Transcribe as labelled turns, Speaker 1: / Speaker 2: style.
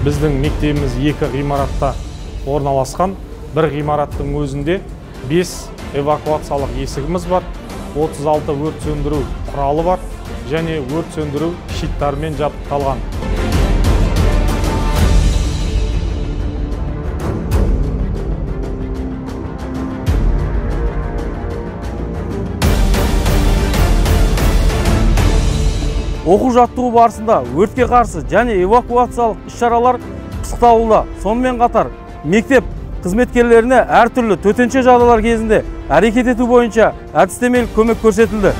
Speaker 1: Біздің мектебіміз 2 ғимаратта орналасқан. Бір ғимараттың өзінде 5 эвакуациялық есігіміз бар, 36 өрт сөндіру құралы бар және өрт сөндіру щиттарымен жабдықталған.
Speaker 2: Оқу-жаттығу барысында өртке қарсы және эвакуациялық іс-шаралар пысықталуда. Сонымен қатар мектеп қызметкерлеріне әртүрлі төтенше жағдайлар кезінде әрекет ету бойынша әдістемелік көмек көрсетілді.